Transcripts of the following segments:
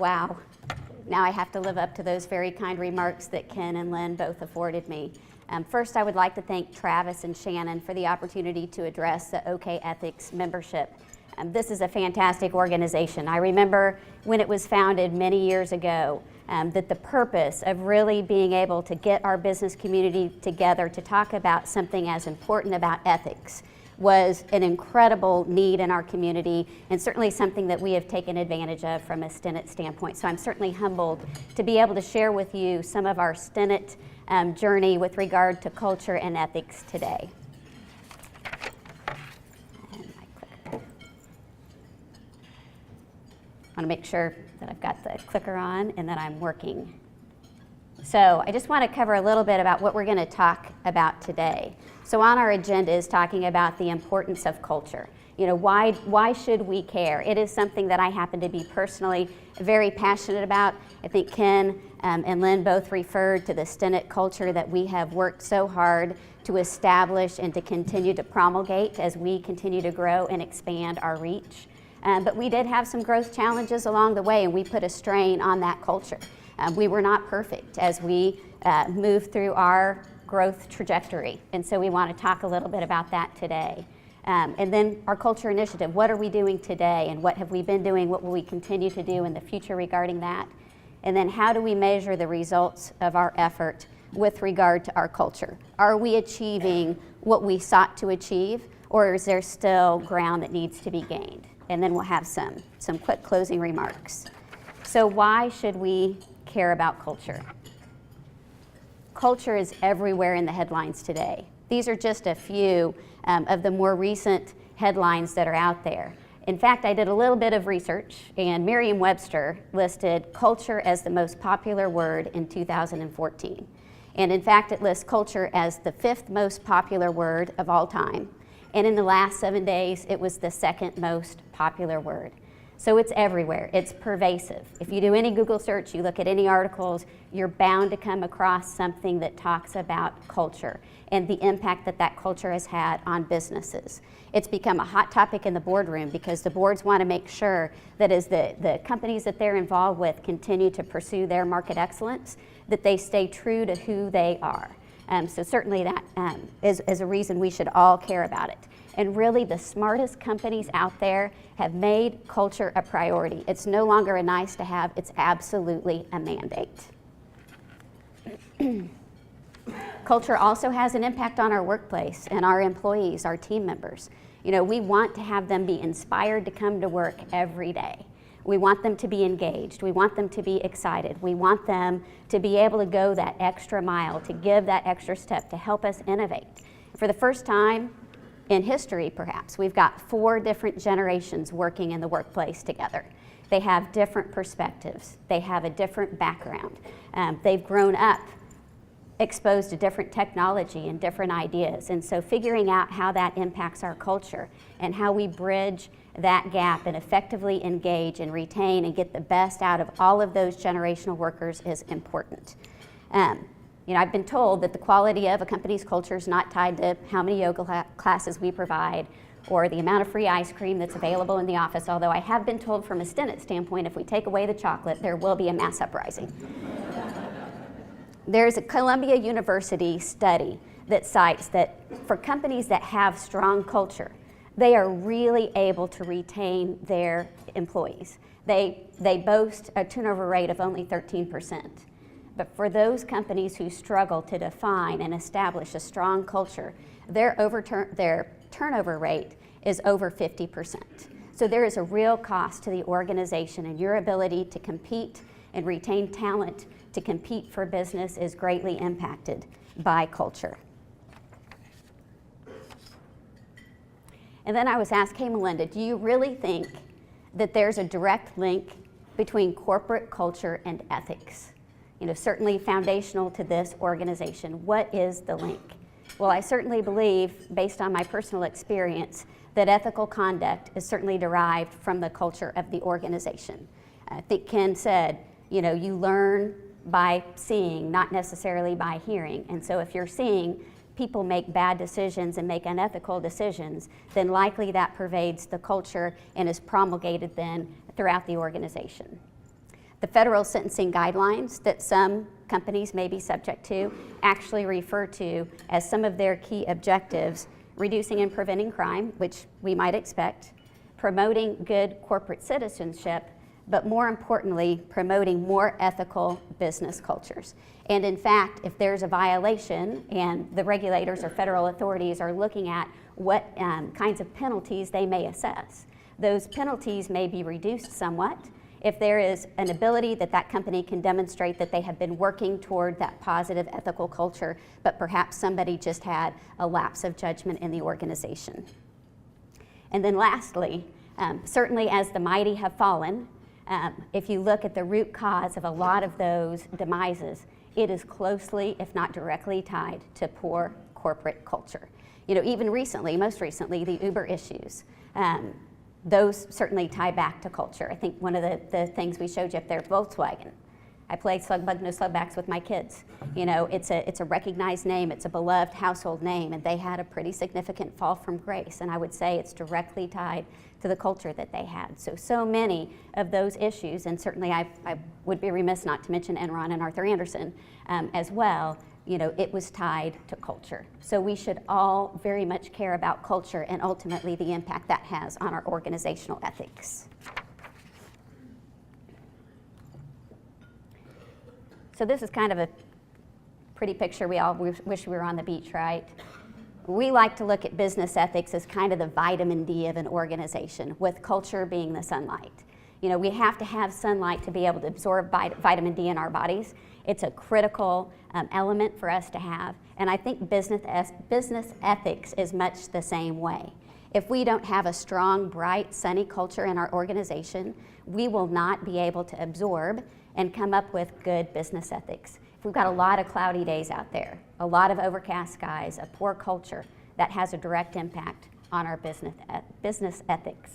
Wow. Now I have to live up to those very kind remarks that Ken and Lynn both afforded me. First, I would like to thank Travis and Shannon for the opportunity to address the OK Ethics membership. This is a fantastic organization. I remember when it was founded many years ago, that the purpose of really being able to get our business community together to talk about something as important about ethics was an incredible need in our community, and certainly something that we have taken advantage of from a Stinnett standpoint. So I'm certainly humbled to be able to share with you some of our Stinnett journey with regard to culture and ethics today. I want to make sure that I've got the clicker on and that I'm working. So I just want to cover a little bit about what we're going to talk about today. So on our agenda is talking about the importance of culture. You know, why should we care? It is something that I happen to be personally very passionate about. I think Ken and Lynn both referred to the Stinnett culture that we have worked so hard to establish and to continue to promulgate as we continue to grow and expand our reach. But we did have some growth challenges along the way, and we put a strain on that culture. We were not perfect as we moved through our growth trajectory, and so we want to talk a little bit about that today. And then our culture initiative, what are we doing today, and what have we been doing, what will we continue to do in the future regarding that? And then how do we measure the results of our effort with regard to our culture? Are we achieving what we sought to achieve, or is there still ground that needs to be gained? And then we'll have some quick closing remarks. So why should we care about culture? Culture is everywhere in the headlines today. These are just a few of the more recent headlines that are out there. In fact, I did a little bit of research, and Merriam-Webster listed culture as the most popular word in 2014. And in fact, it lists culture as the 5th most popular word of all time. And in the last 7 days, it was the 2nd most popular word. So it's everywhere, it's pervasive. If you do any Google search, you look at any articles, you're bound to come across something that talks about culture and the impact that that culture has had on businesses. It's become a hot topic in the boardroom because the boards want to make sure that as the companies that they're involved with continue to pursue their market excellence, that they stay true to who they are. So certainly that is a reason we should all care about it. And really, the smartest companies out there have made culture a priority. It's no longer a nice to have, it's absolutely a mandate. Culture also has an impact on our workplace and our employees, our team members. You know, we want to have them be inspired to come to work every day. We want them to be engaged. We want them to be excited. We want them to be able to go that extra mile, to give that extra step, to help us innovate. For the first time in history, perhaps, we've got 4 different generations working in the workplace together. They have different perspectives. They have a different background. They've grown up exposed to different technology and different ideas. And so figuring out how that impacts our culture and how we bridge that gap and effectively engage and retain and get the best out of all of those generational workers is important. You know, I've been told that the quality of a company's culture is not tied to how many yoga classes we provide or the amount of free ice cream that's available in the office, although I have been told from a Stinnett standpoint, if we take away the chocolate, there will be a mass uprising. There's a Columbia University study that cites that for companies that have strong culture, they are really able to retain their employees. They boast a turnover rate of only 13%. But for those companies who struggle to define and establish a strong culture, their turnover rate is over 50%. So there is a real cost to the organization, and your ability to compete and retain talent to compete for business is greatly impacted by culture. And then I was asked, hey Melinda, do you really think that there's a direct link between corporate culture and ethics? You know, certainly foundational to this organization. What is the link? Well, I certainly believe, based on my personal experience, that ethical conduct is certainly derived from the culture of the organization. I think Ken said, you know, you learn by seeing, not necessarily by hearing. And so if you're seeing people make bad decisions and make unethical decisions, then likely that pervades the culture and is promulgated then throughout the organization. The federal sentencing guidelines that some companies may be subject to actually refer to as some of their key objectives: reducing and preventing crime, which we might expect, promoting good corporate citizenship, but more importantly, promoting more ethical business cultures. And in fact, if there's a violation and the regulators or federal authorities are looking at what kinds of penalties they may assess, those penalties may be reduced somewhat if there is an ability that that company can demonstrate that they have been working toward that positive ethical culture, but perhaps somebody just had a lapse of judgment in the organization. And then lastly, certainly as the mighty have fallen, if you look at the root cause of a lot of those demises, it is closely, if not directly, tied to poor corporate culture. You know, even recently, most recently, the Uber issues, those certainly tie back to culture. I think one of the things we showed you up there, Volkswagen. I played Slug Bug No Slugbacks with my kids. You know, it's a recognized name, it's a beloved household name, and they had a pretty significant fall from grace, and I would say it's directly tied to the culture that they had. So many of those issues, and certainly I would be remiss not to mention Enron and Arthur Andersen as well, you know, it was tied to culture. So we should all very much care about culture and ultimately the impact that has on our organizational ethics. So this is kind of a pretty picture. We all wish we were on the beach, right? We like to look at business ethics as kind of the vitamin D of an organization, with culture being the sunlight. You know, we have to have sunlight to be able to absorb vitamin D in our bodies. It's a critical element for us to have, and I think business ethics is much the same way. If we don't have a strong, bright, sunny culture in our organization, we will not be able to absorb and come up with good business ethics. If we've got a lot of cloudy days out there, a lot of overcast skies, a poor culture, that has a direct impact on our business ethics.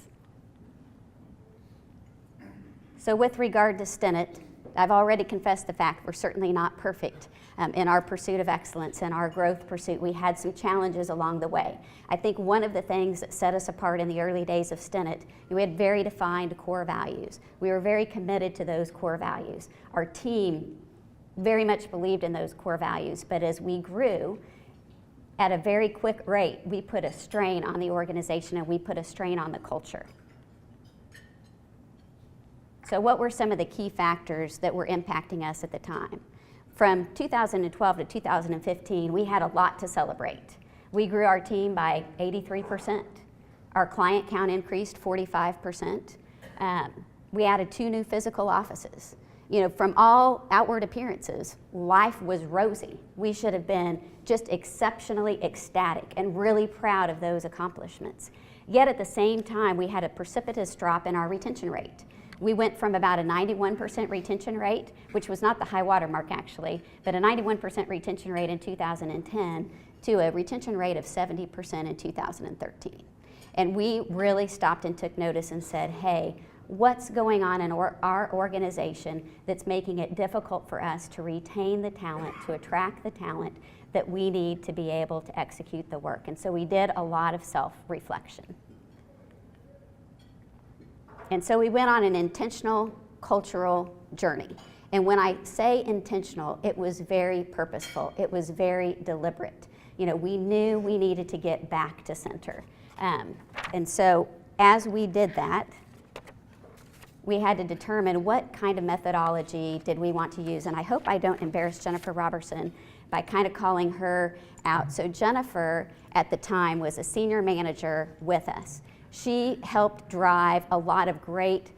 So with regard to Stinnett, I've already confessed the fact we're certainly not perfect in our pursuit of excellence and our growth pursuit. We had some challenges along the way. I think one of the things that set us apart in the early days of Stinnett, we had very defined core values. We were very committed to those core values. Our team very much believed in those core values, but as we grew at a very quick rate, we put a strain on the organization and we put a strain on the culture. So what were some of the key factors that were impacting us at the time? From 2012 to 2015, we had a lot to celebrate. We grew our team by 83%. Our client count increased 45%. We added 2 new physical offices. You know, from all outward appearances, life was rosy. We should have been just exceptionally ecstatic and really proud of those accomplishments. Yet at the same time, we had a precipitous drop in our retention rate. We went from about a 91% retention rate, which was not the high water mark actually, but a 91% retention rate in 2010 to a retention rate of 70% in 2013. And we really stopped and took notice and said, hey, what's going on in our organization that's making it difficult for us to retain the talent, to attract the talent that we need to be able to execute the work? And so we did a lot of self-reflection. And so we went on an intentional cultural journey. And when I say intentional, it was very purposeful. It was very deliberate. You know, we knew we needed to get back to center. And so as we did that, we had to determine what kind of methodology did we want to use. And I hope I don't embarrass Jennifer Robertson by kind of calling her out. So Jennifer, at the time, was a senior manager with us. She helped drive a lot of great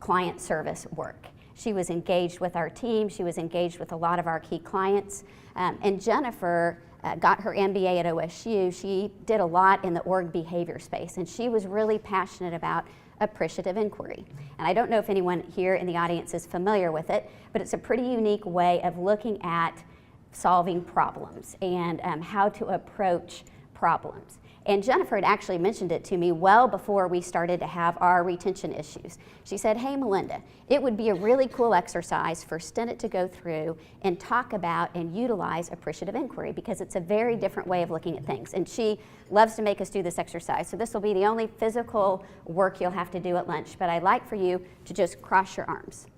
client service work. She was engaged with our team. She was engaged with a lot of our key clients. And Jennifer got her MBA at OSU. She did a lot in the org behavior space, and she was really passionate about appreciative inquiry. And I don't know if anyone here in the audience is familiar with it, but it's a pretty unique way of looking at solving problems and how to approach problems. And Jennifer had actually mentioned it to me well before we started to have our retention issues. She said, hey, Melinda, it would be a really cool exercise for Stinnett to go through and talk about and utilize appreciative inquiry, because it's a very different way of looking at things. And she loves to make us do this exercise. So this will be the only physical work you'll have to do at lunch, but I'd like for you to just cross your arms.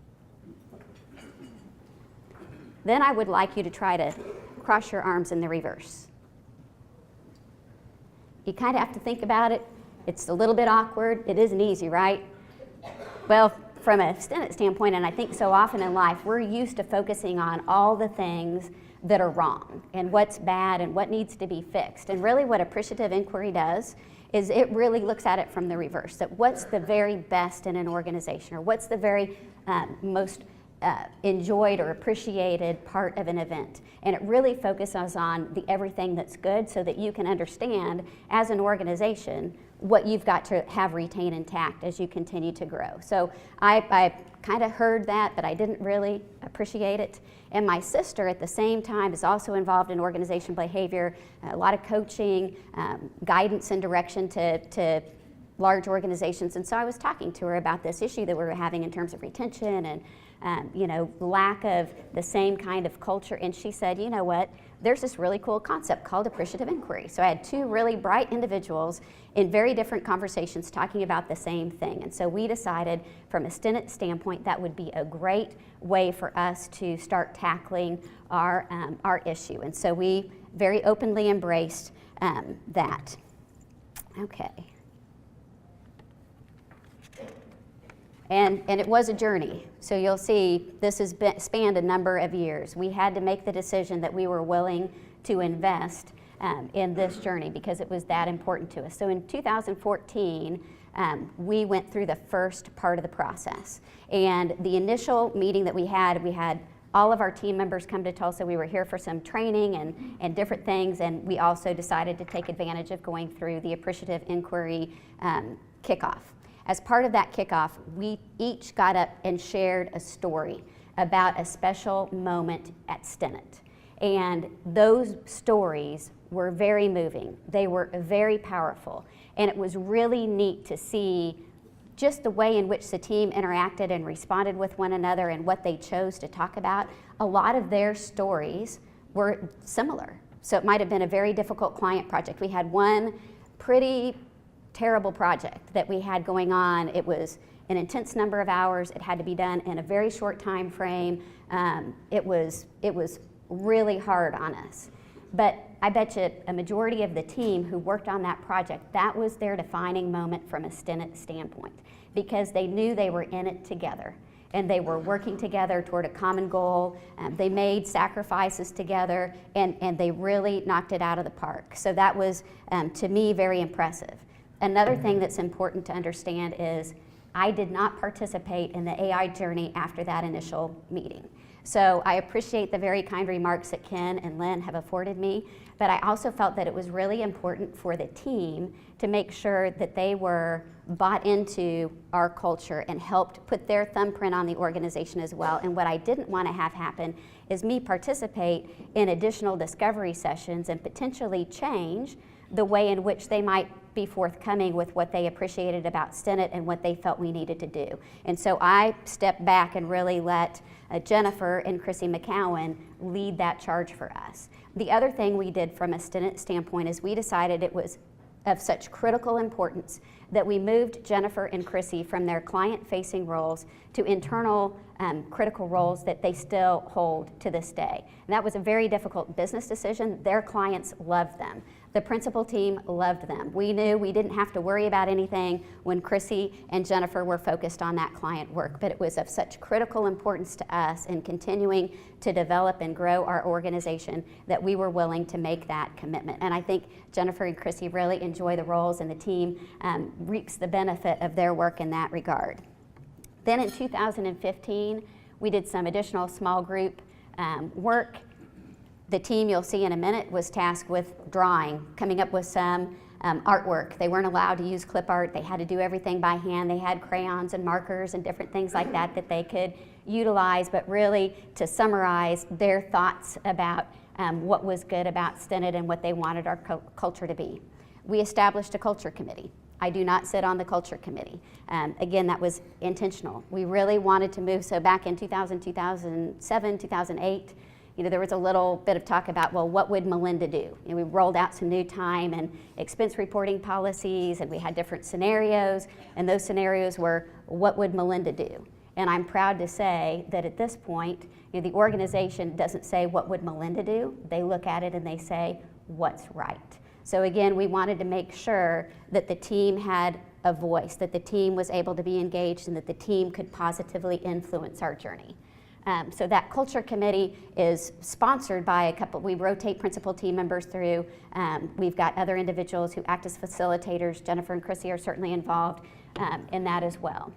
Then I would like you to try to cross your arms in the reverse. You kind of have to think about it. It's a little bit awkward. It isn't easy, right? Well, from a Stinnett standpoint, and I think so often in life, we're used to focusing on all the things that are wrong and what's bad and what needs to be fixed. And really what appreciative inquiry does is it really looks at it from the reverse, that what's the very best in an organization, or what's the very most enjoyed or appreciated part of an event. And it really focuses on the everything that's good so that you can understand as an organization what you've got to have retain intact as you continue to grow. So I kind of heard that, but I didn't really appreciate it. And my sister at the same time is also involved in organization behavior, a lot of coaching, guidance and direction to large organizations. And so I was talking to her about this issue that we were having in terms of retention and lack of the same kind of culture. And she said, you know what, there's this really cool concept called appreciative inquiry. So I had two really bright individuals in very different conversations talking about the same thing. And so we decided from a Stinnett standpoint that would be a great way for us to start tackling our issue. And so we very openly embraced that. Okay. And it was a journey. So you'll see this has spanned a number of years. We had to make the decision that we were willing to invest in this journey because it was that important to us. So in 2014, we went through the first part of the process. And the initial meeting that we had all of our team members come to Tulsa. We were here for some training and different things, and we also decided to take advantage of going through the appreciative inquiry kickoff. As part of that kickoff, we each got up and shared a story about a special moment at Stinnett. And those stories were very moving. They were very powerful. And it was really neat to see just the way in which the team interacted and responded with one another and what they chose to talk about. A lot of their stories were similar. So it might have been a very difficult client project. We had one pretty terrible project that we had going on. It was an intense number of hours. It had to be done in a very short time frame. It was really hard on us. But I bet you a majority of the team who worked on that project, that was their defining moment from a Stinnett standpoint, because they knew they were in it together and they were working together toward a common goal. They made sacrifices together and they really knocked it out of the park. So that was, to me, very impressive. Another thing that's important to understand is I did not participate in the AI journey after that initial meeting. So I appreciate the very kind remarks that Ken and Lynn have afforded me, but I also felt that it was really important for the team to make sure that they were bought into our culture and helped put their thumbprint on the organization as well. And what I didn't want to have happen is me participate in additional discovery sessions and potentially change the way in which they might be forthcoming with what they appreciated about Stinnett and what they felt we needed to do. And so I stepped back and really let Jennifer and Chrissy McCowan lead that charge for us. The other thing we did from a Stinnett standpoint is we decided it was of such critical importance that we moved Jennifer and Chrissy from their client-facing roles to internal critical roles that they still hold to this day. And that was a very difficult business decision. Their clients loved them. The principal team loved them. We knew we didn't have to worry about anything when Chrissy and Jennifer were focused on that client work, but it was of such critical importance to us in continuing to develop and grow our organization that we were willing to make that commitment. And I think Jennifer and Chrissy really enjoy the roles, and the team reaps the benefit of their work in that regard. Then in 2015, we did some additional small group work. The team, you'll see in a minute, was tasked with drawing, coming up with some artwork. They weren't allowed to use clip art. They had to do everything by hand. They had crayons and markers and different things like that that they could utilize, but really to summarize their thoughts about what was good about Stinnett and what they wanted our culture to be. We established a culture committee. I do not sit on the culture committee. Again, that was intentional. We really wanted to move, so back in 2007, 2008, there was a little bit of talk about, well, what would Melinda do? We rolled out some new time and expense reporting policies, and we had different scenarios, and those scenarios were, what would Melinda do? And I'm proud to say that at this point, the organization doesn't say, what would Melinda do? They look at it and they say, what's right? So again, we wanted to make sure that the team had a voice, that the team was able to be engaged, and that the team could positively influence our journey. So that culture committee is sponsored by we rotate principal team members through. We've got other individuals who act as facilitators. Jennifer and Chrissy are certainly involved in that as well.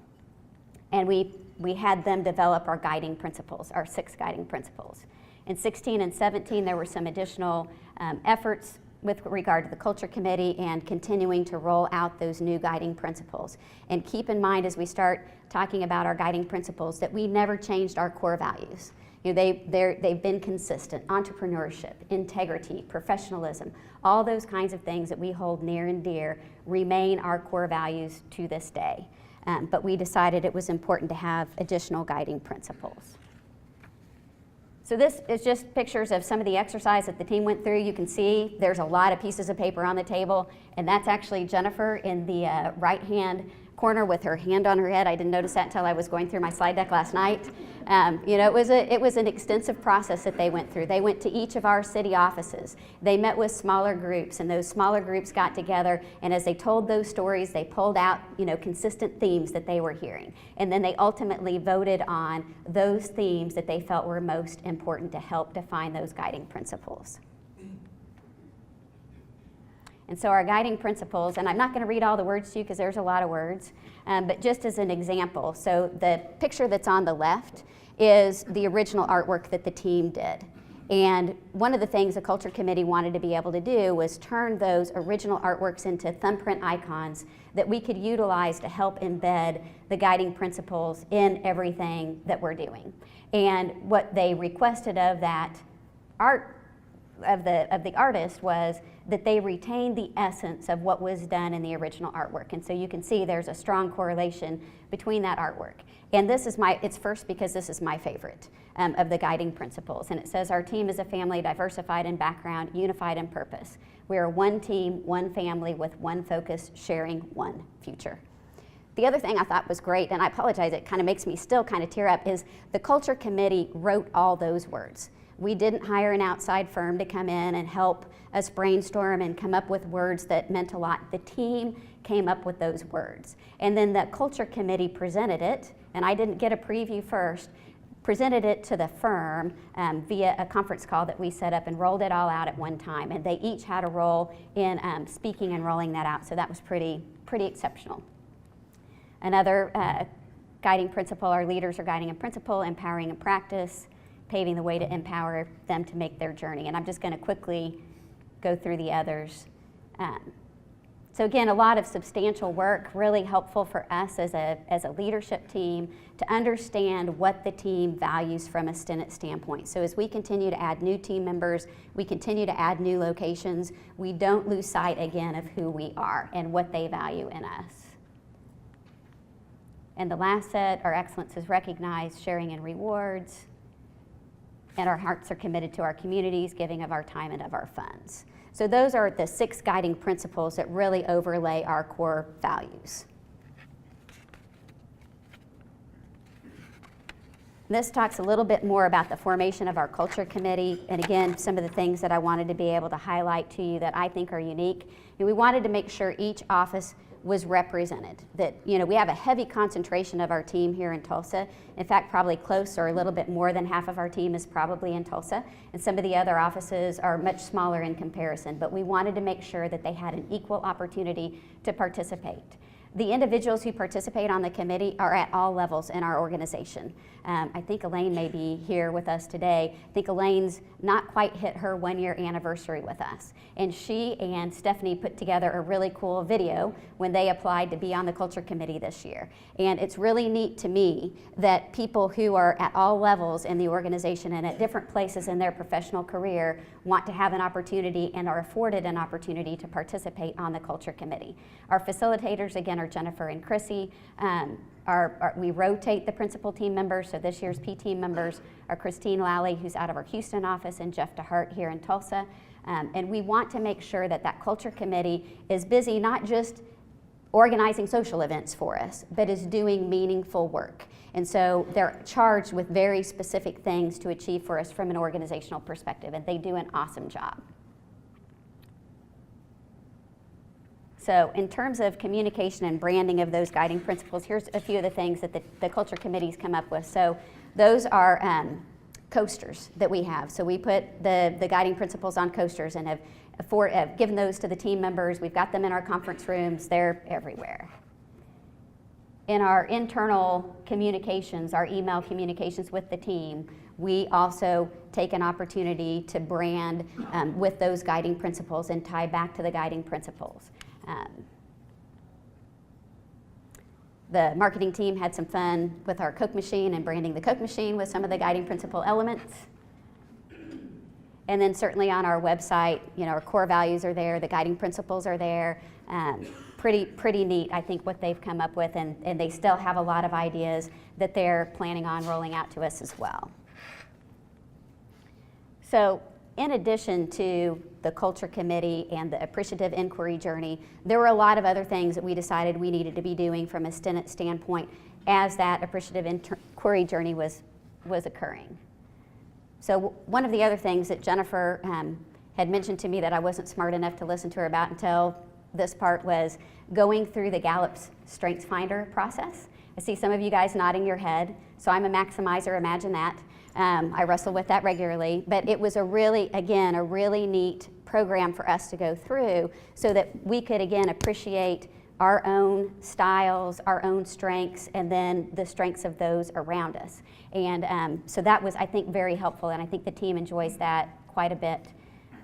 And we had them develop our guiding principles, our 6 guiding principles. In 16 and 17, there were some additional efforts with regard to the culture committee and continuing to roll out those new guiding principles. And keep in mind as we start talking about our guiding principles that we never changed our core values. They've been consistent: entrepreneurship, integrity, professionalism, all those kinds of things that we hold near and dear remain our core values to this day. But we decided it was important to have additional guiding principles. So this is just pictures of some of the exercise that the team went through. You can see there's a lot of pieces of paper on the table, and that's actually Jennifer in the right-hand corner with her hand on her head. I didn't notice that until I was going through my slide deck last night. It was an extensive process that they went through. They went to each of our city offices. They met with smaller groups, and those smaller groups got together, and as they told those stories, they pulled out, consistent themes that they were hearing. And then they ultimately voted on those themes that they felt were most important to help define those guiding principles. And so our guiding principles, and I'm not going to read all the words to you because there's a lot of words, but just as an example, so the picture that's on the left is the original artwork that the team did. And one of the things the Culture Committee wanted to be able to do was turn those original artworks into thumbprint icons that we could utilize to help embed the guiding principles in everything that we're doing. And what they requested of that art of the artist was that they retained the essence of what was done in the original artwork. And so you can see there's a strong correlation between that artwork. And it's first because this is my favorite of the guiding principles. And it says, our team is a family diversified in background, unified in purpose. We are one team, one family with one focus, sharing one future. The other thing I thought was great, and I apologize, it kind of makes me still kind of tear up, is the Culture Committee wrote all those words. We didn't hire an outside firm to come in and help us brainstorm and come up with words that meant a lot. The team came up with those words. And then the Culture Committee presented it, and I didn't get a preview first, presented it to the firm via a conference call that we set up and rolled it all out at one time. And they each had a role in speaking and rolling that out, so that was pretty exceptional. Another guiding principle, our leaders are guiding in principle, empowering in practice, paving the way to empower them to make their journey. And I'm just going to quickly go through the others. So again, a lot of substantial work, really helpful for us as a leadership team to understand what the team values from a Stinnett standpoint. So as we continue to add new team members, we continue to add new locations, we don't lose sight again of who we are and what they value in us. And the last set, our excellence is recognized, sharing and rewards, and our hearts are committed to our communities, giving of our time and of our funds. So those are the 6 guiding principles that really overlay our core values. This talks a little bit more about the formation of our Culture Committee, and again, some of the things that I wanted to be able to highlight to you that I think are unique. And we wanted to make sure each office was represented, that we have a heavy concentration of our team here in Tulsa. In fact, probably close or a little bit more than half of our team is probably in Tulsa, and some of the other offices are much smaller in comparison, but we wanted to make sure that they had an equal opportunity to participate. The individuals who participate on the committee are at all levels in our organization. I think Elaine may be here with us today. I think Elaine's not quite hit her 1-year anniversary with us. And she and Stephanie put together a really cool video when they applied to be on the Culture Committee this year. And it's really neat to me that people who are at all levels in the organization and at different places in their professional career want to have an opportunity and are afforded an opportunity to participate on the Culture Committee. Our facilitators, again, are Jennifer and Chrissy. We rotate the principal team members, so this year's P team members are Christine Lally, who's out of our Houston office, and Jeff DeHart here in Tulsa. And we want to make sure that that Culture Committee is busy not just organizing social events for us, but is doing meaningful work. And so they're charged with very specific things to achieve for us from an organizational perspective, and they do an awesome job. So in terms of communication and branding of those guiding principles, here's a few of the things that the culture committees come up with. So those are coasters that we have. So we put the guiding principles on coasters and have given those to the team members. We've got them in our conference rooms. They're everywhere. In our internal communications, our email communications with the team, we also take an opportunity to brand with those guiding principles and tie back to the guiding principles. The marketing team had some fun with our Coke machine and branding the Coke machine with some of the guiding principle elements. And then certainly on our website, our core values are there, the guiding principles are there. Pretty neat, I think, what they've come up with, and they still have a lot of ideas that they're planning on rolling out to us as well. So in addition to the culture committee and the appreciative inquiry journey, there were a lot of other things that we decided we needed to be doing from a Stinnett standpoint as that appreciative inquiry journey was occurring. So one of the other things that Jennifer had mentioned to me that I wasn't smart enough to listen to her about until this part was going through the Gallup's Strengths Finder process. I see some of you guys nodding your head, so I'm a maximizer, imagine that. I wrestle with that regularly, but it was a really neat program for us to go through so that we could, again, appreciate our own styles, our own strengths, and then the strengths of those around us. And so that was, I think, very helpful, and I think the team enjoys that quite a bit.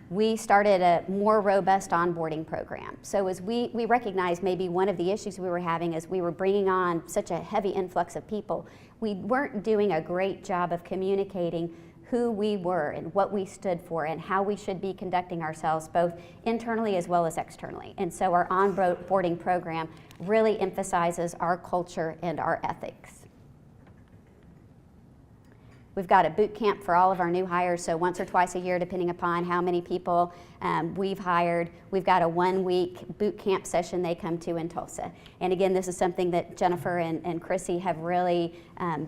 We started a more robust onboarding program. So as we recognized maybe one of the issues we were having as we were bringing on such a heavy influx of people, we weren't doing a great job of communicating who we were and what we stood for and how we should be conducting ourselves both internally as well as externally. And so our onboarding program really emphasizes our culture and our ethics. We've got a boot camp for all of our new hires, so once or twice a year, depending upon how many people we've hired. We've got a 1-week boot camp session they come to in Tulsa. And again, this is something that Jennifer and Chrissy have really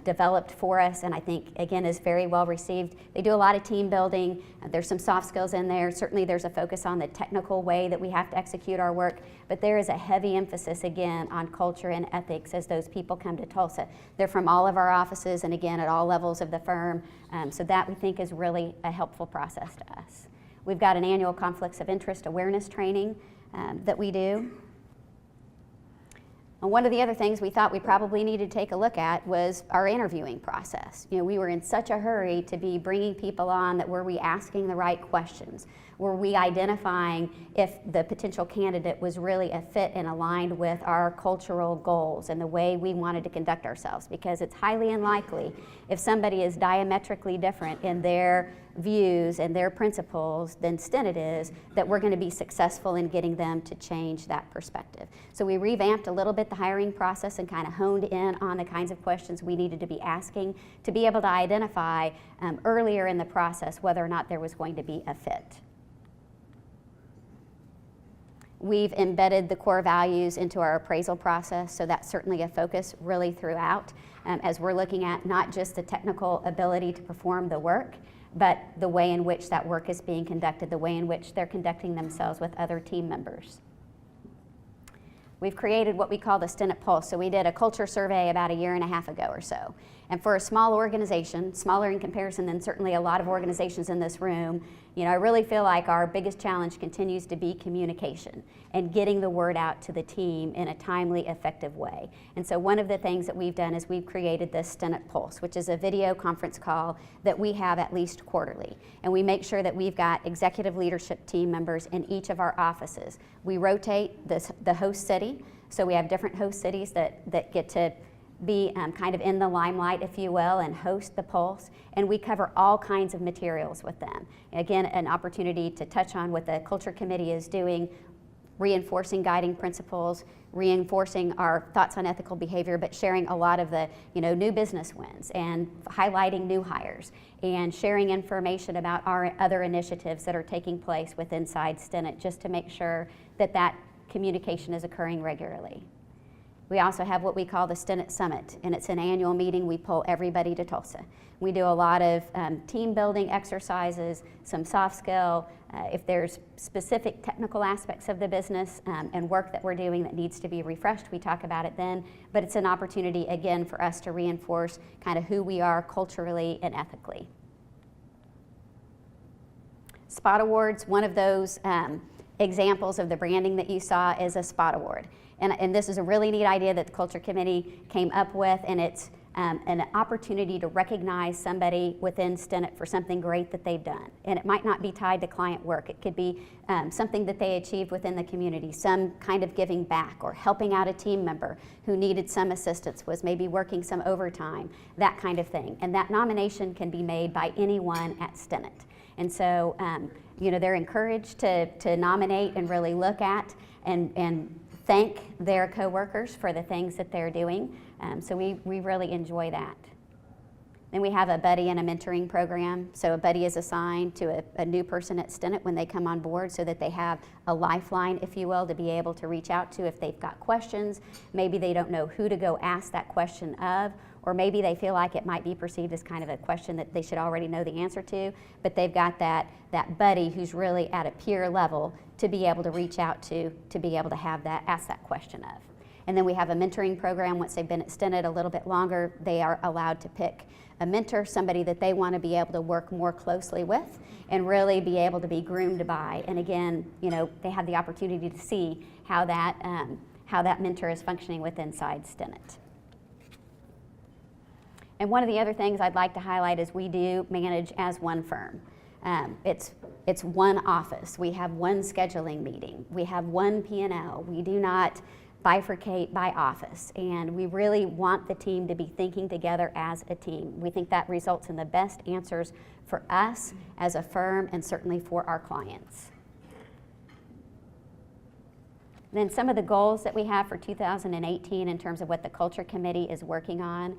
developed for us, and I think, again, is very well received. They do a lot of team building. There's some soft skills in there. Certainly there's a focus on the technical way that we have to execute our work, but there is a heavy emphasis, again, on culture and ethics as those people come to Tulsa. They're from all of our offices and, again, at all levels of the firm, so that we think is really a helpful process to us. We've got an annual conflicts of interest awareness training that we do. And one of the other things we thought we probably needed to take a look at was our interviewing process. We were in such a hurry to be bringing people on that were we asking the right questions? Were we identifying if the potential candidate was really a fit and aligned with our cultural goals and the way we wanted to conduct ourselves? Because it's highly unlikely if somebody is diametrically different in their views and their principles than Stinnett is, that we're going to be successful in getting them to change that perspective. So we revamped a little bit the hiring process and kind of honed in on the kinds of questions we needed to be asking to be able to identify earlier in the process whether or not there was going to be a fit. We've embedded the core values into our appraisal process, so that's certainly a focus really throughout as we're looking at not just the technical ability to perform the work, but the way in which that work is being conducted, the way in which they're conducting themselves with other team members. We've created what we call the Stinnett Pulse. So we did a culture survey about 1.5 years ago or so. And for a small organization, smaller in comparison than certainly a lot of organizations in this room, I really feel like our biggest challenge continues to be communication and getting the word out to the team in a timely, effective way. And so one of the things that we've done is we've created this Stinnett Pulse, which is a video conference call that we have at least quarterly. And we make sure that we've got executive leadership team members in each of our offices. We rotate the host city, so we have different host cities that get to be kind of in the limelight, if you will, and host the Pulse, and we cover all kinds of materials with them. Again, an opportunity to touch on what the Culture Committee is doing, reinforcing guiding principles, reinforcing our thoughts on ethical behavior, but sharing a lot of the new business wins and highlighting new hires and sharing information about our other initiatives that are taking place with inside Stinnett, just to make sure that communication is occurring regularly. We also have what we call the Stinnett Summit, and it's an annual meeting. We pull everybody to Tulsa. We do a lot of team building exercises, some soft skill. If there's specific technical aspects of the business and work that we're doing that needs to be refreshed, we talk about it then. But it's an opportunity, again, for us to reinforce kind of who we are culturally and ethically. Spot Awards, one of those examples of the branding that you saw is a Spot Award. And this is a really neat idea that the Culture Committee came up with, and it's an opportunity to recognize somebody within Stinnett for something great that they've done. And it might not be tied to client work. It could be something that they achieved within the community, some kind of giving back or helping out a team member who needed some assistance, was maybe working some overtime, that kind of thing. And that nomination can be made by anyone at Stinnett. And so, they're encouraged to nominate and really look at and thank their coworkers for the things that they're doing. So we really enjoy that. Then we have a buddy and a mentoring program. So a buddy is assigned to a new person at Stinnett when they come on board, so that they have a lifeline, if you will, to be able to reach out to if they've got questions. Maybe they don't know who to go ask that question of, or maybe they feel like it might be perceived as kind of a question that they should already know the answer to, but they've got that buddy who's really at a peer level to be able to reach out to be able to have that, ask that question of. And then we have a mentoring program. Once they've been at Stinnett a little bit longer, they are allowed to pick a mentor, somebody that they want to be able to work more closely with and really be able to be groomed by. And again, they have the opportunity to see how that mentor is functioning with inside Stinnett. And one of the other things I'd like to highlight is we do manage as one firm. It's one office. We have one scheduling meeting. We have one P&L. We do not bifurcate by office, and we really want the team to be thinking together as a team. We think that results in the best answers for us as a firm and certainly for our clients. Then some of the goals that we have for 2018 in terms of what the Culture Committee is working on.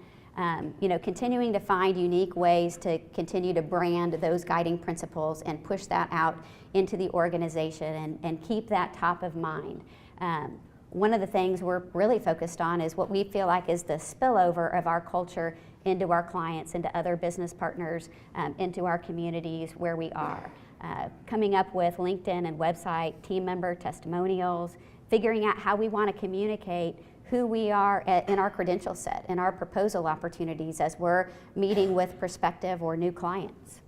Continuing to find unique ways to continue to brand those guiding principles and push that out into the organization and keep that top of mind. One of the things we're really focused on is what we feel like is the spillover of our culture into our clients, into other business partners, into our communities where we are. Coming up with LinkedIn and website team member testimonials, figuring out how we want to communicate who we are in our credential set and our proposal opportunities as we're meeting with prospective or new clients.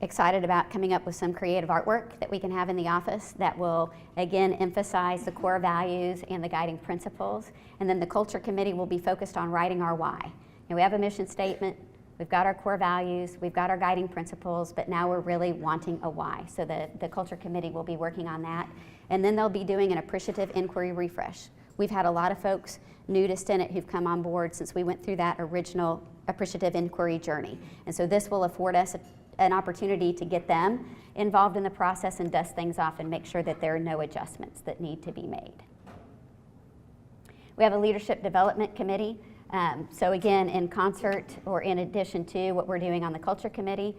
Excited about coming up with some creative artwork that we can have in the office that will, again, emphasize the core values and the guiding principles. And then the Culture Committee will be focused on writing our why. We have a mission statement, we've got our core values, we've got our guiding principles, but now we're really wanting a why. So the Culture Committee will be working on that. And then they'll be doing an appreciative inquiry refresh. We've had a lot of folks new to Stinnett who've come on board since we went through that original appreciative inquiry journey. And so this will afford us an opportunity to get them involved in the process and dust things off and make sure that there are no adjustments that need to be made. We have a leadership development committee. So again, in concert or in addition to what we're doing on the Culture Committee,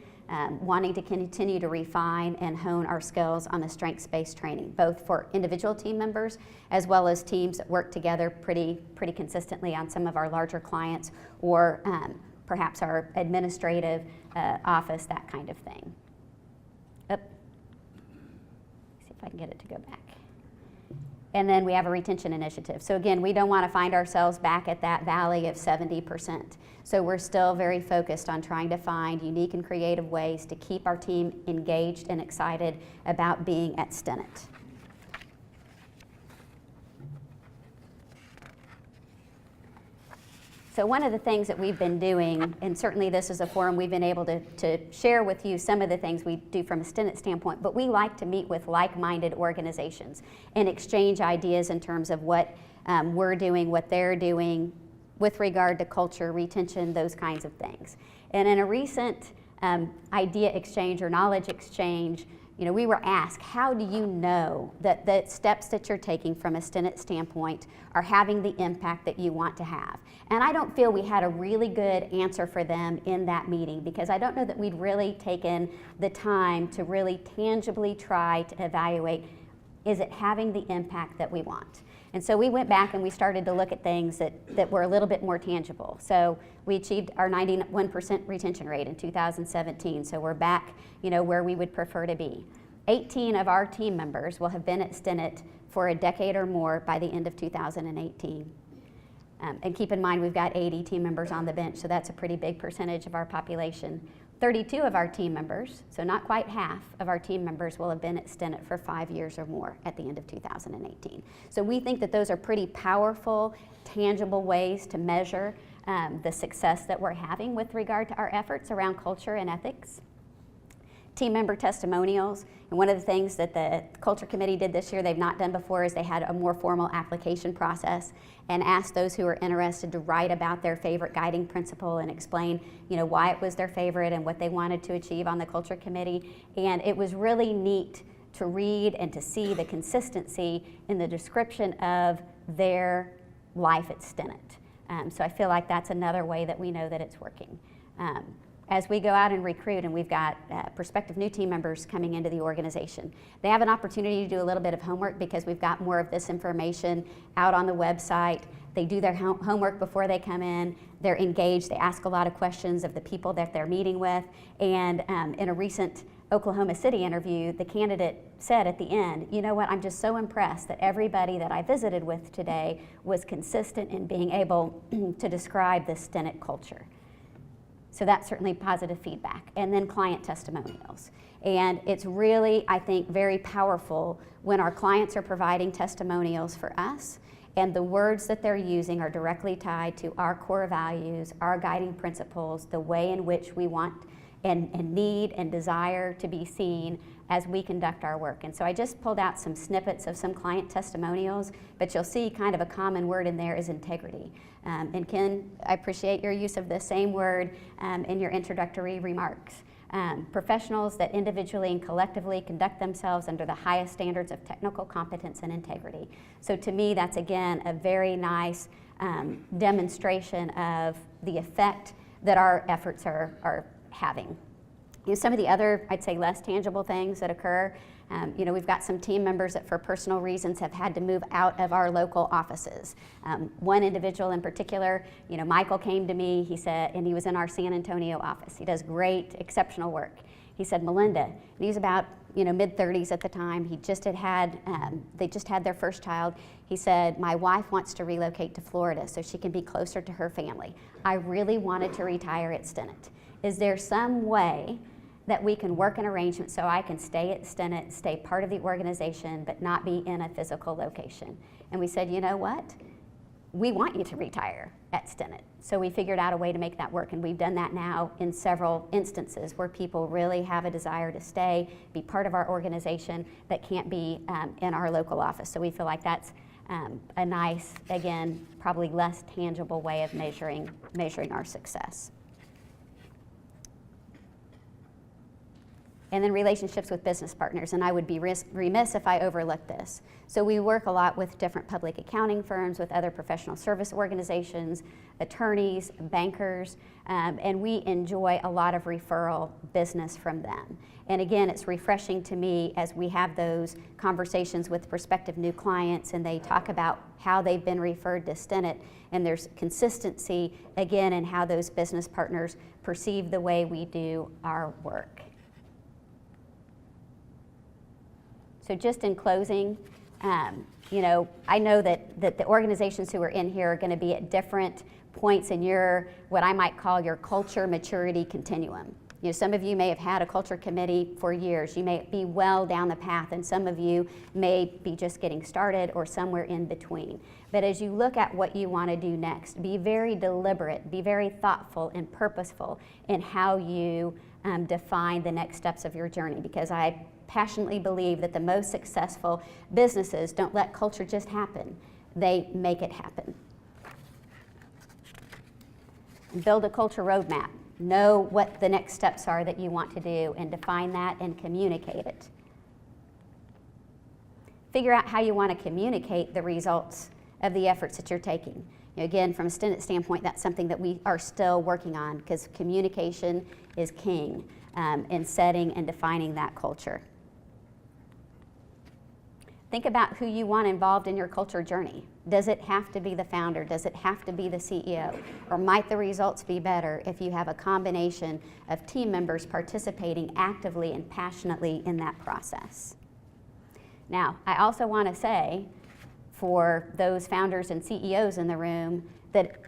wanting to continue to refine and hone our skills on the strengths-based training, both for individual team members as well as teams that work together pretty consistently on some of our larger clients or perhaps our administrative office, that kind of thing. See if I can get it to go back. And then we have a retention initiative. So again, we don't want to find ourselves back at that valley of 70%. So we're still very focused on trying to find unique and creative ways to keep our team engaged and excited about being at Stinnett. So one of the things that we've been doing, and certainly this is a forum we've been able to share with you some of the things we do from a Stinnett standpoint, but we like to meet with like-minded organizations and exchange ideas in terms of what we're doing, what they're doing with regard to culture, retention, those kinds of things. And in a recent idea exchange or knowledge exchange, we were asked, how do you know that the steps that you're taking from a Stinnett standpoint are having the impact that you want to have? And I don't feel we had a really good answer for them in that meeting, because I don't know that we'd really taken the time to really tangibly try to evaluate, is it having the impact that we want? And so we went back and we started to look at things that were a little bit more tangible. So we achieved our 91% retention rate in 2017. So we're back, where we would prefer to be. 18 of our team members will have been at Stinnett for a decade or more by the end of 2018. And keep in mind, we've got 80 team members on the bench, so that's a pretty big percentage of our population. 32 of our team members, so not quite half of our team members, will have been at Stinnett for 5 years or more at the end of 2018. So we think that those are pretty powerful, tangible ways to measure the success that we're having with regard to our efforts around culture and ethics. Team member testimonials, and one of the things that the Culture Committee did this year they've not done before is they had a more formal application process and asked those who were interested to write about their favorite guiding principle and explain why it was their favorite and what they wanted to achieve on the Culture Committee. And it was really neat to read and to see the consistency in the description of their life at Stinnett. So I feel like that's another way that we know that it's working. As we go out and recruit, and we've got prospective new team members coming into the organization, they have an opportunity to do a little bit of homework because we've got more of this information out on the website. They do their homework before they come in. They're engaged. They ask a lot of questions of the people that they're meeting with. And in a recent Oklahoma City interview, the candidate said at the end, you know what, I'm just so impressed that everybody that I visited with today was consistent in being able to describe the Stinnett culture. So that's certainly positive feedback. And then client testimonials. And it's really, I think, very powerful when our clients are providing testimonials for us and the words that they're using are directly tied to our core values, our guiding principles, the way in which we want and need and desire to be seen as we conduct our work. And so I just pulled out some snippets of some client testimonials, but you'll see kind of a common word in there is integrity. And Ken, I appreciate your use of the same word in your introductory remarks. Professionals that individually and collectively conduct themselves under the highest standards of technical competence and integrity. So to me, that's again a very nice demonstration of the effect that our efforts are having. Some of the other, I'd say, less tangible things that occur, we've got some team members that for personal reasons have had to move out of our local offices. One individual in particular, Michael came to me, he said, and he was in our San Antonio office. He does great, exceptional work. He said, Melinda, and he was about mid-30s at the time. They just had their first child. He said, my wife wants to relocate to Florida so she can be closer to her family. I really wanted to retire at Stinnett. Is there some way that we can work an arrangement so I can stay at Stinnett, stay part of the organization, but not be in a physical location? And we said, you know what? We want you to retire at Stinnett. So we figured out a way to make that work, and we've done that now in several instances where people really have a desire to stay, be part of our organization, but can't be in our local office. So we feel like that's a nice, again, probably less tangible way of measuring our success. And then relationships with business partners, and I would be remiss if I overlooked this. So we work a lot with different public accounting firms, with other professional service organizations, attorneys, bankers, and we enjoy a lot of referral business from them. And again, it's refreshing to me as we have those conversations with prospective new clients and they talk about how they've been referred to Stinnett, and there's consistency, again, in how those business partners perceive the way we do our work. So just in closing, I know that the organizations who are in here are going to be at different points in your, what I might call your culture maturity continuum. Some of you may have had a culture committee for years. You may be well down the path, and some of you may be just getting started or somewhere in between. But as you look at what you want to do next, be very deliberate, be very thoughtful and purposeful in how you define the next steps of your journey, because I passionately believe that the most successful businesses don't let culture just happen. They make it happen. Build a culture roadmap. Know what the next steps are that you want to do and define that and communicate it. figure out how you want to communicate the results of the efforts that you're taking. You know, again, from a Stinnett standpoint, that's something that we are still working on, because communication is king in setting and defining that culture. Think about who you want involved in your culture journey. Does it have to be the founder? Does it have to be the CEO? Or might the results be better if you have a combination of team members participating actively and passionately in that process? Now, I also want to say, for those founders and CEOs in the room, that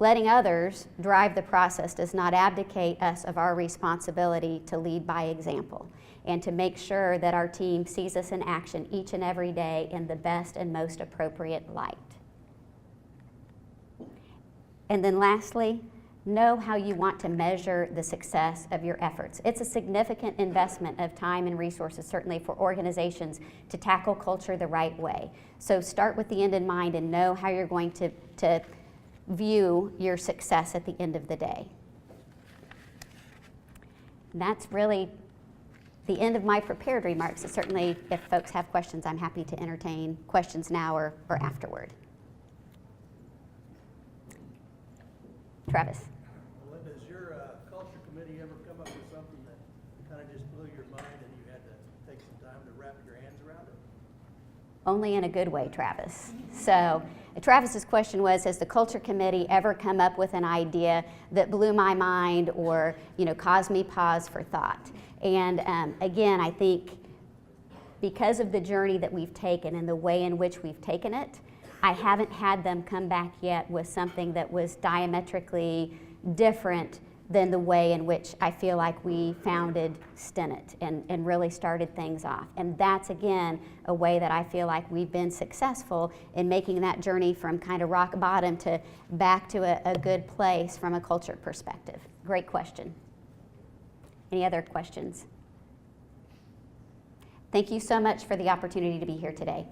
letting others drive the process does not abdicate us of our responsibility to lead by example and to make sure that our team sees us in action each and every day in the best and most appropriate light. And then lastly, know how you want to measure the success of your efforts. It's a significant investment of time and resources, certainly for organizations, to tackle culture the right way. So start with the end in mind and know how you're going to view your success at the end of the day. And that's really the end of my prepared remarks. So certainly, if folks have questions, I'm happy to entertain questions now or afterward. Travis. Melinda, has your culture committee ever come up with something that kind of just blew your mind and you had to take some time to wrap your hands around it? Only in a good way, Travis. So Travis's question was, has the culture committee ever come up with an idea that blew my mind or, caused me pause for thought? And again, I think because of the journey that we've taken and the way in which we've taken it, I haven't had them come back yet with something that was diametrically different than the way in which I feel like we founded Stinnett and really started things off. And that's, again, a way that I feel like we've been successful in making that journey from kind of rock bottom to back to a good place from a culture perspective. Great question. Any other questions? Thank you so much for the opportunity to be here today.